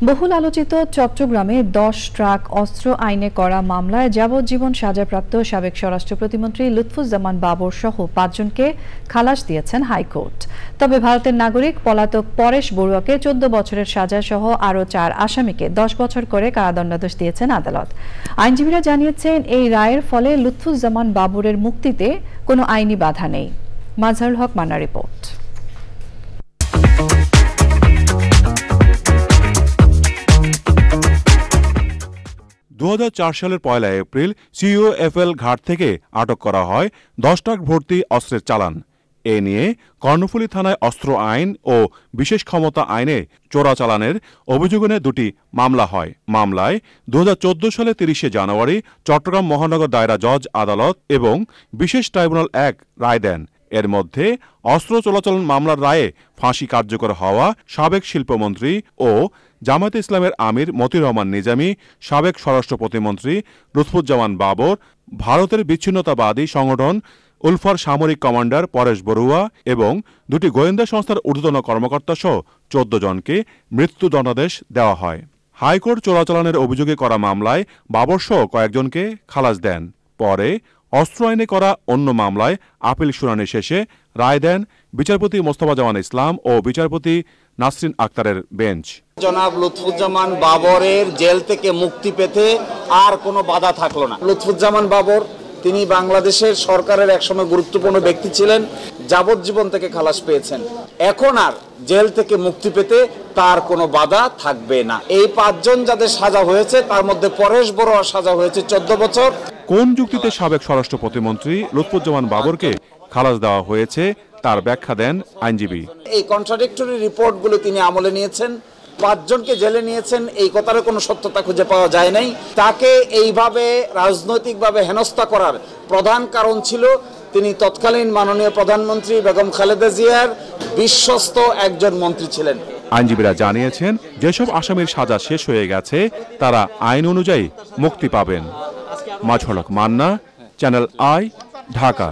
বহুল আলোচিত চট্টগ্রামে 10 ট্রাক অস্ত্র আইনে করা মামলায় যাবজ্জীবন সাজাপ্রাপ্ত সাবেক স্বরাষ্ট্র প্রতিমন্ত্রী লুৎফুজ্জামান বাবর সহ 5 জনকে খালাস দিয়েছেন হাইকোর্ট। তবে ভারতের নাগরিক পলাতক পরেশ বড়ুয়াকে 14 বছরের সাজা সহ আরও 4 আসামিকে 10 বছর করে কারাদণ্ডাদেশ দিয়েছেন আদালত। আইনজীবীরা জানিয়েছেন, এই রায়ের ফলে লুৎফুজ্জামান বাবরের মুক্তিতে কোনো আইনি বাধা নেই। মাজহারুল হক মান্নার রিপোর্ট। 2004 সালের 1 এপ্রিল COFL ঘাট থেকে আটক করা হয় 10 ট্রাক ভর্তি অস্ত্রের চালান। এ নিয়ে কর্ণফুলী থানায় অস্ত্র আইন ও বিশেষ ক্ষমতা আইনে চোরাচালানের অভিযোগে 2টি মামলা হয়। মামলায় 2014 সালে 30 জানুয়ারি চট্টগ্রাম মহানগর দায়রা জজ আদালত এবং বিশেষ ট্রাইব্যুনাল 1 রায় দেন। এর মধ্যে অস্ত্র চোরাচালান মামলার রায়ে ফাঁসি কার্যকর হওয়া সাবেক শিল্পমন্ত্রী ও জামায়াতে ইসলামের আমির মতিউর রহমান নিজামী, সাবেক স্বরাষ্ট্র প্রতিমন্ত্রী লুৎফুজ্জামান বাবর, ভারতের বিচ্ছিন্নতাবাদী সংগঠন উলফার সামরিক কমান্ডার পরেশ বড়ুয়া এবং 2টি গোয়েন্দা সংস্থার ঊর্ধ্বতন কর্মকর্তা সহ 14 জনকে মৃত্যুদণ্ডাদেশ দেওয়া হয়। হাইকোর্ট চোরাচালানের অভিযোগে করা মামলায় বাবর সহ কয়েকজনকে খালাস দেন। পরে অস্ত্র আইনে করা অন্য মামলায় আপিল শুনানি শেষে রায় দেন বিচারপতি মোস্তফা জামান ইসলাম ও বিচারপতি নাসরিন আক্তারের বেঞ্চ। জনাব লুৎফুজ্জামান বাবরের জেল থেকে মুক্তি পেতে আর কোনো বাধা থাকলো না। লুৎফুজ্জামান বাবর তিনি বাংলাদেশের সরকারের একসময় গুরুত্বপূর্ণ ব্যক্তি ছিলেন, যাবজ্জীবন থেকে খালাস পেয়েছেন। এখন আর জেল থেকে মুক্তি পেতে তার কোনো বাধা থাকবে না। এই 5 জন যাদের সাজা হয়েছে তার মধ্যে পরেশ বড়ুয়ার সাজা হয়েছে 14 বছর। কোন যুক্তিতে সাবেক স্বরাষ্ট্র প্রতিমন্ত্রী লুৎফুজ্জামান বাবরকে খালাস দেওয়া হয়েছে তার ব্যাখ্যা দেন আইনজীবী। এই কন্ট্রাডিক্টরি রিপোর্টগুলো তিনি আমলে নিয়েছেন, 5 জনকে জেলে নিয়েছেন, এই কথার কোনো সত্যতা খুঁজে পাওয়া যায় নাই। তাকে এইভাবে রাজনৈতিকভাবে হেনস্থা করার প্রধান কারণ ছিল তিনি তৎকালীন মাননীয় প্রধানমন্ত্রী বেগম খালেদা জিয়ার বিশ্বস্ত একজন মন্ত্রী ছিলেন। আইনজীবীরা জানিয়েছেন, যেসব আসামির সাজা শেষ হয়ে গেছে তারা আইন অনুযায়ী মুক্তি পাবেন। মাজহারুল হক মান্না, চ্যানেল আই, ঢাকা।